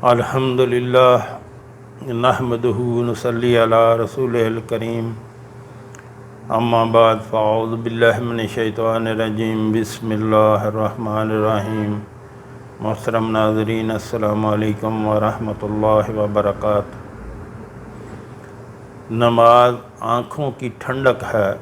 الحمدللہ نحمدہ ونصلی علی رسولہ الکریم اما بعد فاعوذ باللہ من الشیطان الرجیم بسم اللہ الرحمن الرحیم۔ محترم ناظرین السلام علیکم ورحمۃ اللہ وبرکاتہ۔ نماز آنکھوں کی ٹھنڈک ہے۔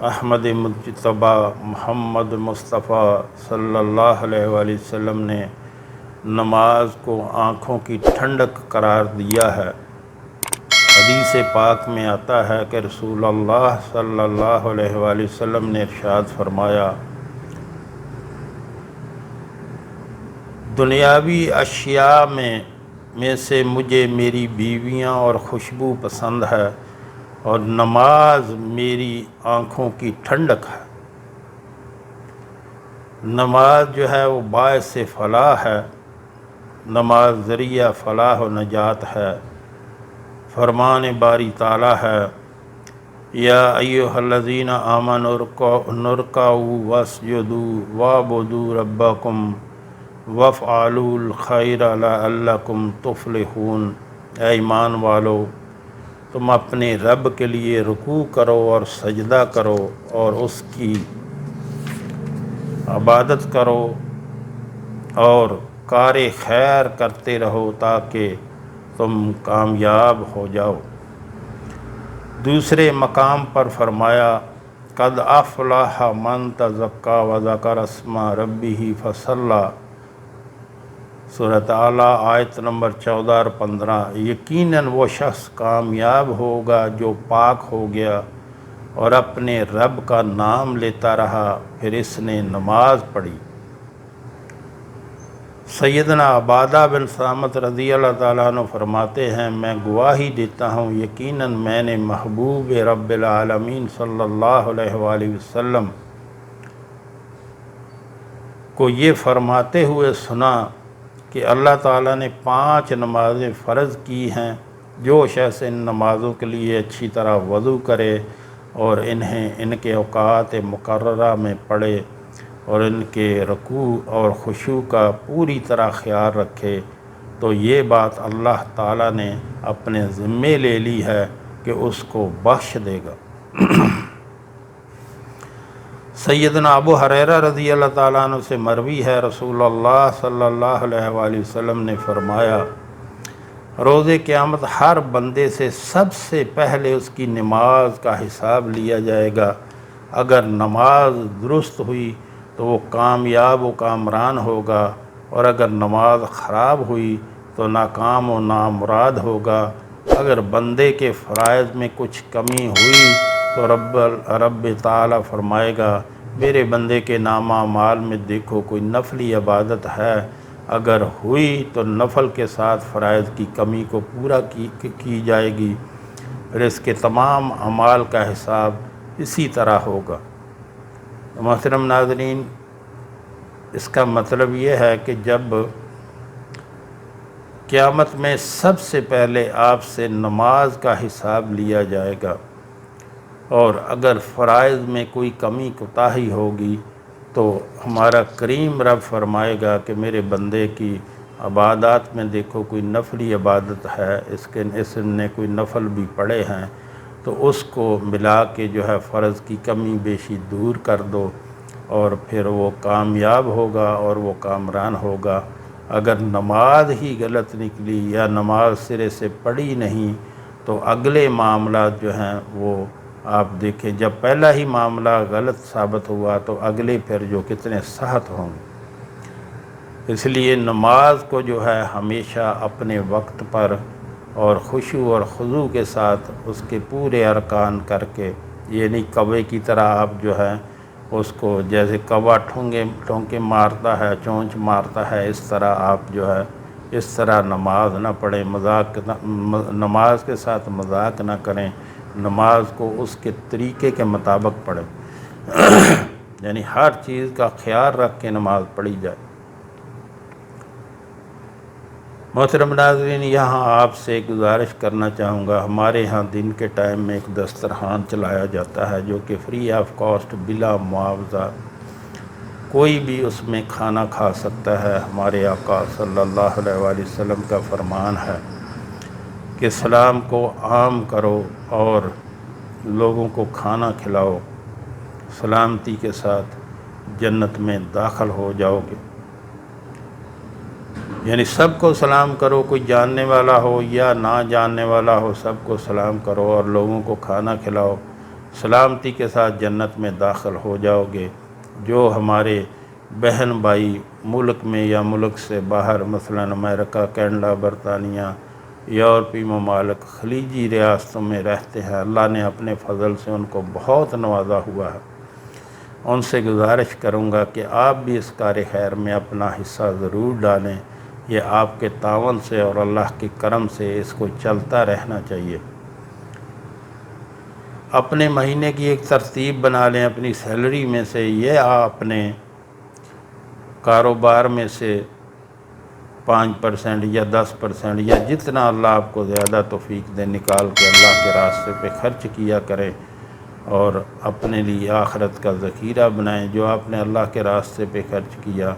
احمد مجتبی محمد مصطفیٰ صلی اللہ علیہ وآلہ وسلم نے نماز کو آنکھوں کی ٹھنڈک قرار دیا ہے۔ حدیث پاک میں آتا ہے کہ رسول اللہ صلی اللہ علیہ وآلہ وسلم نے ارشاد فرمایا، دنیاوی اشیاء میں سے مجھے میری بیویاں اور خوشبو پسند ہے، اور نماز میری آنکھوں کی ٹھنڈک ہے۔ نماز جو ہے وہ باعث فلاح ہے، نماز ذریعہ فلاح و نجات ہے۔ فرمان باری تعالیٰ ہے، یا ایھا الذین آمنوا ارکعوا واسجدوا واعبدوا ربکم وافعلوا الخیر لعلکم تفلحون۔ اے ایمان والو، تم اپنے رب کے لیے رکوع کرو اور سجدہ کرو اور اس کی عبادت کرو اور کار خیر کرتے رہو تاکہ تم کامیاب ہو جاؤ۔ دوسرے مقام پر فرمایا، قد افلح من تزکی وذکر اسم ربہ فصلی۔ سورۃ اعلیٰ آیت نمبر 14 اور 15۔ یقیناً وہ شخص کامیاب ہوگا جو پاک ہو گیا اور اپنے رب کا نام لیتا رہا، پھر اس نے نماز پڑھی۔ سیدنا عبادہ بن صامت رضی اللہ تعالیٰ عنہ فرماتے ہیں، میں گواہی دیتا ہوں یقیناً میں نے محبوب رب العالمین صلی اللہ علیہ وآلہ وسلم کو یہ فرماتے ہوئے سنا کہ اللہ تعالیٰ نے 5 نمازیں فرض کی ہیں، جو شخص ان نمازوں کے لیے اچھی طرح وضو کرے اور انہیں ان کے اوقات مقررہ میں پڑھے اور ان کے رکوع اور خشوع کا پوری طرح خیال رکھے، تو یہ بات اللہ تعالیٰ نے اپنے ذمے لے لی ہے کہ اس کو بخش دے گا۔ سیدنا ابو ہریرہ رضی اللہ تعالیٰ عنہ سے مروی ہے، رسول اللہ صلی اللہ علیہ وآلہ وسلم نے فرمایا، روز قیامت ہر بندے سے سب سے پہلے اس کی نماز کا حساب لیا جائے گا۔ اگر نماز درست ہوئی تو وہ کامیاب و کامران ہوگا، اور اگر نماز خراب ہوئی تو ناکام و نامراد ہوگا۔ اگر بندے کے فرائض میں کچھ کمی ہوئی تو رب تعالیٰ فرمائے گا، میرے بندے کے نامہ اعمال میں دیکھو کوئی نفلی عبادت ہے۔ اگر ہوئی تو نفل کے ساتھ فرائض کی کمی کو پورا کی جائے گی، پھر اس کے تمام اعمال کا حساب اسی طرح ہوگا۔ محترم ناظرین، اس کا مطلب یہ ہے کہ جب قیامت میں سب سے پہلے آپ سے نماز کا حساب لیا جائے گا، اور اگر فرائض میں کوئی کمی کوتاہی ہوگی تو ہمارا کریم رب فرمائے گا کہ میرے بندے کی عبادات میں دیکھو کوئی نفلی عبادت ہے، اس نے کوئی نفل بھی پڑھے ہیں، تو اس کو ملا کے جو ہے فرض کی کمی بیشی دور کر دو، اور پھر وہ کامیاب ہوگا اور وہ کامران ہوگا۔ اگر نماز ہی غلط نکلی یا نماز سرے سے پڑھی نہیں تو اگلے معاملات جو ہیں وہ آپ دیکھیں، جب پہلا ہی معاملہ غلط ثابت ہوا تو اگلے پھر جو کتنے سخت ہوں گے۔ اس لیے نماز کو جو ہے ہمیشہ اپنے وقت پر اور خشوع اور خضوع کے ساتھ اس کے پورے ارکان کر کے، یہ نہیں کوے کی طرح آپ جو ہے اس کو جیسے کوا ٹھونکے مارتا ہے، چونچ مارتا ہے، اس طرح آپ جو ہے اس طرح نماز نہ پڑھیں، نماز کے ساتھ مذاق نہ کریں، نماز کو اس کے طریقے کے مطابق پڑھیں، یعنی ہر چیز کا خیال رکھ کے نماز پڑھی جائے۔ محترم ناظرین، یہاں آپ سے گزارش کرنا چاہوں گا، ہمارے ہاں دن کے ٹائم میں ایک دسترخوان چلایا جاتا ہے جو کہ فری آف کاسٹ، بلا معاوضہ کوئی بھی اس میں کھانا کھا سکتا ہے۔ ہمارے آقا صلی اللہ علیہ وآلہ وسلم کا فرمان ہے کہ سلام کو عام کرو اور لوگوں کو کھانا کھلاؤ، سلامتی کے ساتھ جنت میں داخل ہو جاؤ گے۔ یعنی سب کو سلام کرو، کوئی جاننے والا ہو یا نہ جاننے والا ہو، سب کو سلام کرو اور لوگوں کو کھانا کھلاؤ، سلامتی کے ساتھ جنت میں داخل ہو جاؤ گے۔ جو ہمارے بہن بھائی ملک میں یا ملک سے باہر، مثلا امریکہ، کینیڈا، برطانیہ، یورپی ممالک، خلیجی ریاستوں میں رہتے ہیں، اللہ نے اپنے فضل سے ان کو بہت نوازا ہوا ہے۔ ان سے گزارش کروں گا کہ آپ بھی اس کار خیر میں اپنا حصہ ضرور ڈالیں۔ یہ آپ کے تعاون سے اور اللہ کے کرم سے اس کو چلتا رہنا چاہیے۔ اپنے مہینے کی ایک ترتیب بنا لیں، اپنی سیلری میں سے یہ اپنے کاروبار میں سے 5% یا 10% یا جتنا اللہ آپ کو زیادہ توفیق دے نکال کے اللہ کے راستے پہ خرچ کیا کریں اور اپنے لیے آخرت کا ذخیرہ بنائیں۔ جو آپ نے اللہ کے راستے پہ خرچ کیا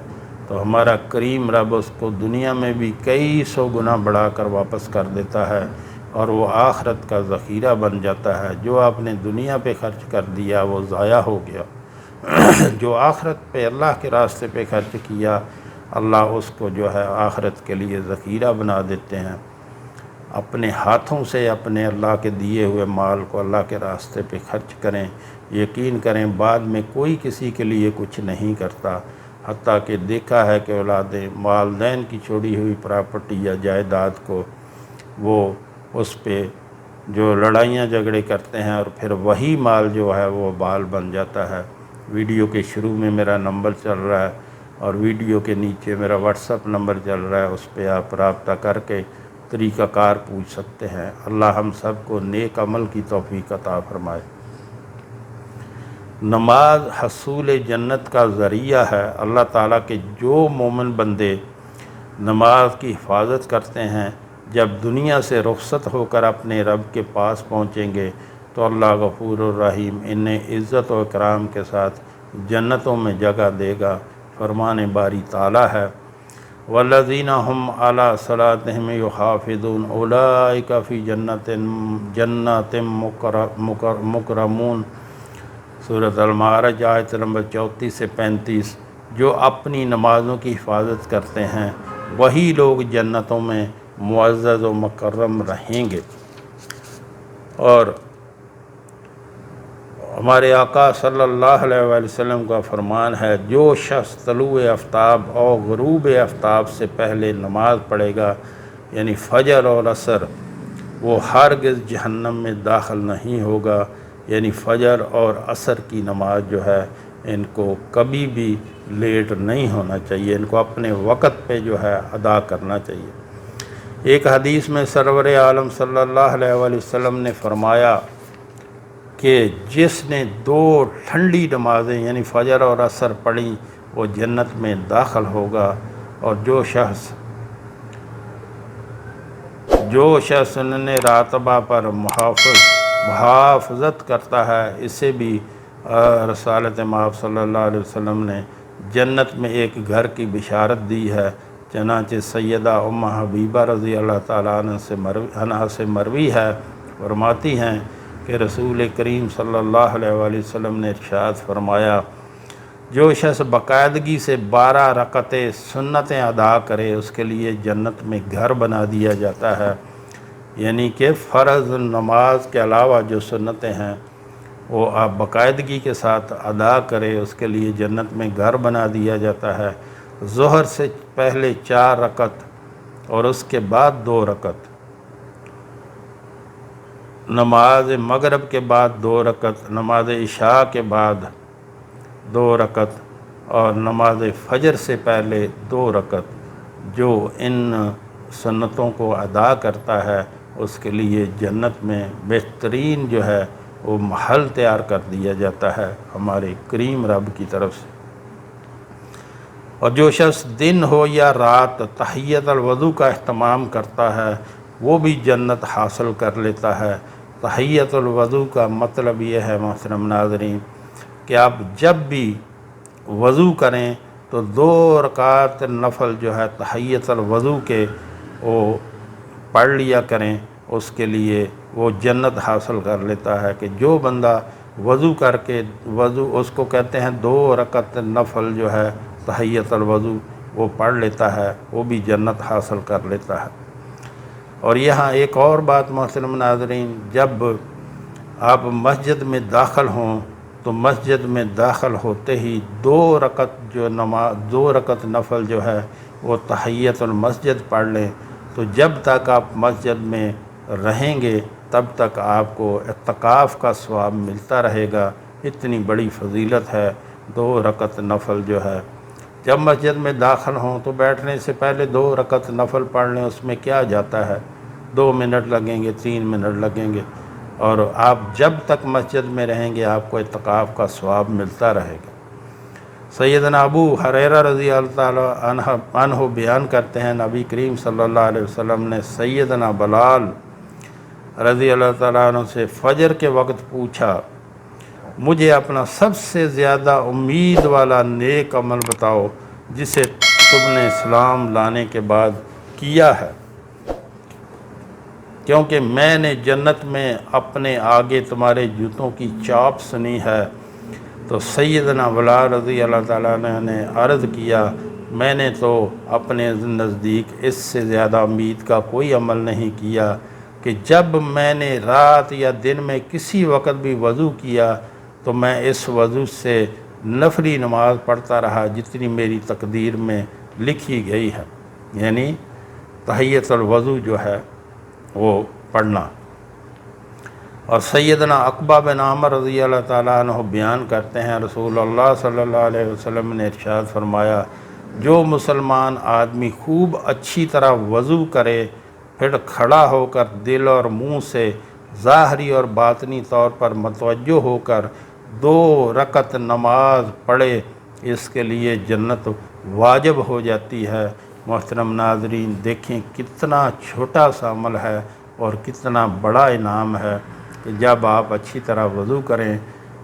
تو ہمارا کریم رب اس کو دنیا میں بھی کئی سو گنا بڑھا کر واپس کر دیتا ہے اور وہ آخرت کا ذخیرہ بن جاتا ہے۔ جو آپ نے دنیا پہ خرچ کر دیا وہ ضائع ہو گیا، جو آخرت پہ اللہ کے راستے پہ خرچ کیا اللہ اس کو جو ہے آخرت کے لیے ذخیرہ بنا دیتے ہیں۔ اپنے ہاتھوں سے اپنے اللہ کے دیے ہوئے مال کو اللہ کے راستے پہ خرچ کریں۔ یقین کریں بعد میں کوئی کسی کے لیے کچھ نہیں کرتا، حتیٰ کہ دیکھا ہے کہ اولادیں والدین کی چھوڑی ہوئی پراپرٹی یا جائیداد کو وہ اس پہ جو لڑائیاں جھگڑے کرتے ہیں اور پھر وہی مال جو ہے وہ بال بن جاتا ہے۔ ویڈیو کے شروع میں میرا نمبر چل رہا ہے اور ویڈیو کے نیچے میرا واٹس ایپ نمبر چل رہا ہے، اس پہ آپ رابطہ کر کے طریقہ کار پوچھ سکتے ہیں۔ اللہ ہم سب کو نیک عمل کی توفیق عطا فرمائے۔ نماز حصول جنت کا ذریعہ ہے۔ اللہ تعالیٰ کے جو مومن بندے نماز کی حفاظت کرتے ہیں، جب دنیا سے رخصت ہو کر اپنے رب کے پاس پہنچیں گے تو اللہ غفور الرحیم انہیں عزت و اکرام کے ساتھ جنتوں میں جگہ دے گا۔ فرمان باری تعالیٰ ہے، والذین هم علی صلاتهم یحافظون اولئک فی جنات مکرمون۔ سورۃ المعارج آیت نمبر 34 سے 35۔ جو اپنی نمازوں کی حفاظت کرتے ہیں وہی لوگ جنتوں میں معزز و مکرم رہیں گے۔ اور ہمارے آقا صلی اللہ علیہ وآلہ وسلم کا فرمان ہے، جو شخص طلوع آفتاب اور غروب آفتاب سے پہلے نماز پڑھے گا، یعنی فجر اور عصر، وہ ہرگز جہنم میں داخل نہیں ہوگا۔ یعنی فجر اور عصر کی نماز جو ہے ان کو کبھی بھی لیٹ نہیں ہونا چاہیے، ان کو اپنے وقت پہ جو ہے ادا کرنا چاہیے۔ ایک حدیث میں سرور عالم صلی اللہ علیہ وآلہ وسلم نے فرمایا کہ جس نے 2 ٹھنڈی نمازیں یعنی فجر اور عصر پڑھیں وہ جنت میں داخل ہوگا، اور جو شخص انہیں راتبہ پر محافظت کرتا ہے، اسے بھی رسالت مآب صلی اللہ علیہ وسلم نے جنت میں ایک گھر کی بشارت دی ہے۔ چنانچہ سیدہ ام حبیبہ رضی اللہ تعالیٰ عنہ سے مروی ہے، فرماتی ہیں کہ رسول کریم صلی اللہ علیہ وآلہ وسلم نے ارشاد فرمایا، جو شخص باقاعدگی سے 12 رکعتیں سنتیں ادا کرے اس کے لیے جنت میں گھر بنا دیا جاتا ہے۔ یعنی کہ فرض نماز کے علاوہ جو سنتیں ہیں وہ آپ باقاعدگی کے ساتھ ادا کرے، اس کے لیے جنت میں گھر بنا دیا جاتا ہے۔ ظہر سے پہلے 4 رکعت اور اس کے بعد 2 رکعت، نماز مغرب کے بعد 2 رکعت، نماز عشاء کے بعد 2 رکعت اور نماز فجر سے پہلے 2 رکعت، جو ان سنتوں کو ادا کرتا ہے اس کے لیے جنت میں بہترین جو ہے وہ محل تیار کر دیا جاتا ہے ہمارے کریم رب کی طرف سے۔ اور جو شخص دن ہو یا رات تحیت الوضو کا اہتمام کرتا ہے وہ بھی جنت حاصل کر لیتا ہے۔ تحیت الوضو کا مطلب یہ ہے محترم ناظرین کہ آپ جب بھی وضو کریں تو 2 رکعت نفل جو ہے تحیت الوضو کے وہ پڑھ لیا کریں، اس کے لیے وہ جنت حاصل کر لیتا ہے۔ کہ جو بندہ وضو کر کے اس کو کہتے ہیں 2 رکعت نفل جو ہے تحیت الوضو وہ پڑھ لیتا ہے، وہ بھی جنت حاصل کر لیتا ہے۔ اور یہاں ایک اور بات محترم ناظرین، جب آپ مسجد میں داخل ہوں تو مسجد میں داخل ہوتے ہی 2 رکعت نفل جو ہے وہ تحیت المسجد پڑھ لیں، تو جب تک آپ مسجد میں رہیں گے تب تک آپ کو اعتکاف کا ثواب ملتا رہے گا۔ اتنی بڑی فضیلت ہے 2 رکعت نفل جو ہے۔ جب مسجد میں داخل ہوں تو بیٹھنے سے پہلے 2 رکعت نفل پڑھ لیں، اس میں کیا جاتا ہے، 2 منٹ لگیں گے، 3 منٹ لگیں گے، اور آپ جب تک مسجد میں رہیں گے آپ کو اعتکاف کا ثواب ملتا رہے گا۔ سیدنا ابو ہریرہ رضی اللہ تعالیٰ عنہ بیان کرتے ہیں، نبی کریم صلی اللہ علیہ وسلم نے سیدنا بلال رضی اللہ تعالیٰ عنہ سے فجر کے وقت پوچھا، مجھے اپنا سب سے زیادہ امید والا نیک عمل بتاؤ جسے تم نے اسلام لانے کے بعد کیا ہے، کیونکہ میں نے جنت میں اپنے آگے تمہارے جوتوں کی چاپ سنی ہے۔ تو سیدنا بلال رضی اللہ تعالیٰ عنہ نے عرض کیا، میں نے تو اپنے نزدیک اس سے زیادہ امید کا کوئی عمل نہیں کیا کہ جب میں نے رات یا دن میں کسی وقت بھی وضو کیا تو میں اس وضو سے نفلی نماز پڑھتا رہا جتنی میری تقدیر میں لکھی گئی ہے، یعنی تحیت الوضو جو ہے وہ پڑھنا۔ اور سیدنا عقبہ بن عامر رضی اللہ تعالیٰ عنہ بیان کرتے ہیں، رسول اللہ صلی اللہ علیہ وسلم نے ارشاد فرمایا، جو مسلمان آدمی خوب اچھی طرح وضو کرے پھر کھڑا ہو کر دل اور منہ سے ظاہری اور باطنی طور پر متوجہ ہو کر 2 رکعت نماز پڑھے، اس کے لیے جنت واجب ہو جاتی ہے۔ محترم ناظرین، دیکھیں کتنا چھوٹا سا عمل ہے اور کتنا بڑا انعام ہے کہ جب آپ اچھی طرح وضو کریں،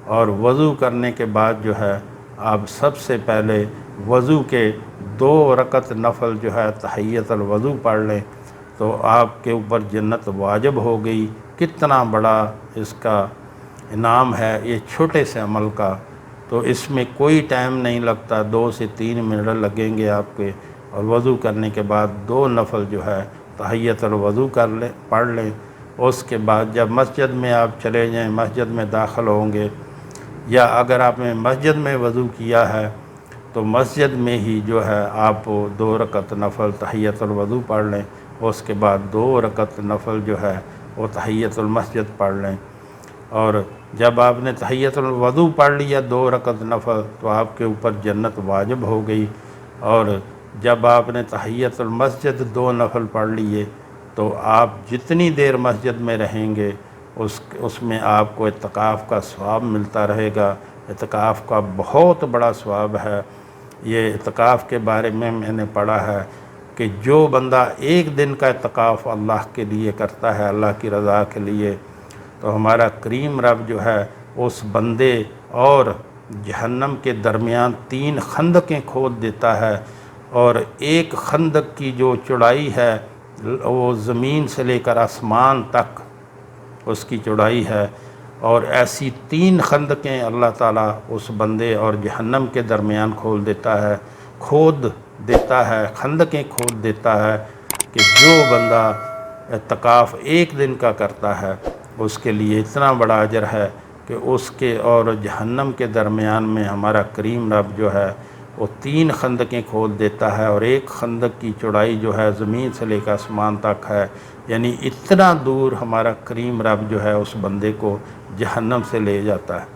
اور وضو کرنے کے بعد جو ہے آپ سب سے پہلے وضو کے 2 رکعت نفل جو ہے تحیت الوضو پڑھ لیں تو آپ کے اوپر جنت واجب ہو گئی۔ کتنا بڑا اس کا انعام ہے یہ چھوٹے سے عمل کا۔ تو اس میں کوئی ٹائم نہیں لگتا، 2 سے 3 منٹ لگیں گے آپ کے، اور وضو کرنے کے بعد 2 نفل جو ہے تحیت الوضو پڑھ لیں۔ اس کے بعد جب مسجد میں آپ چلے جائیں، مسجد میں داخل ہوں گے، یا اگر آپ نے مسجد میں وضو کیا ہے تو مسجد میں ہی جو ہے آپ 2 رکعت نفل تحیت الوضو پڑھ لیں، اس کے بعد 2 رکعت نفل جو ہے وہ تحیت المسجد پڑھ لیں۔ اور جب آپ نے تحیت الوضو پڑھ لیا 2 رکعت نفل تو آپ کے اوپر جنت واجب ہو گئی۔ اور جب آپ نے تحیت المسجد 2 نفل پڑھ لیے تو آپ جتنی دیر مسجد میں رہیں گے اس میں آپ کو اعتکاف کا ثواب ملتا رہے گا۔ اعتکاف کا بہت بڑا ثواب ہے۔ یہ اعتکاف کے بارے میں نے پڑھا ہے کہ جو بندہ 1 دن کا اعتکاف اللہ کے لیے کرتا ہے، اللہ کی رضا کے لیے، تو ہمارا کریم رب جو ہے اس بندے اور جہنم کے درمیان 3 خندقیں کھود دیتا ہے، اور ایک خندق کی جو چوڑائی ہے وہ زمین سے لے کر آسمان تک اس کی چوڑائی ہے، اور ایسی 3 خندقیں اللہ تعالیٰ اس بندے اور جہنم کے درمیان کھود دیتا ہے، خندقیں کھود دیتا ہے کہ جو بندہ اعتکاف 1 دن کا کرتا ہے اس کے لیے اتنا بڑا اجر ہے کہ اس کے اور جہنم کے درمیان میں ہمارا کریم رب جو ہے وہ 3 خندقیں کھود دیتا ہے، اور ایک خندق کی چوڑائی جو ہے زمین سے لے کر آسمان تک ہے، یعنی اتنا دور ہمارا کریم رب جو ہے اس بندے کو جہنم سے لے جاتا ہے۔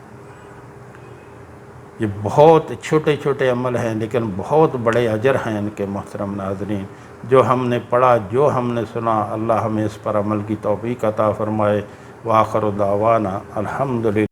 یہ بہت چھوٹے چھوٹے عمل ہیں لیکن بہت بڑے اجر ہیں ان کے محترم ناظرین۔ جو ہم نے پڑھا، جو ہم نے سنا، اللہ ہمیں اس پر عمل کی توفیق عطا فرمائے۔ وآخر دعوانا الحمدللہ۔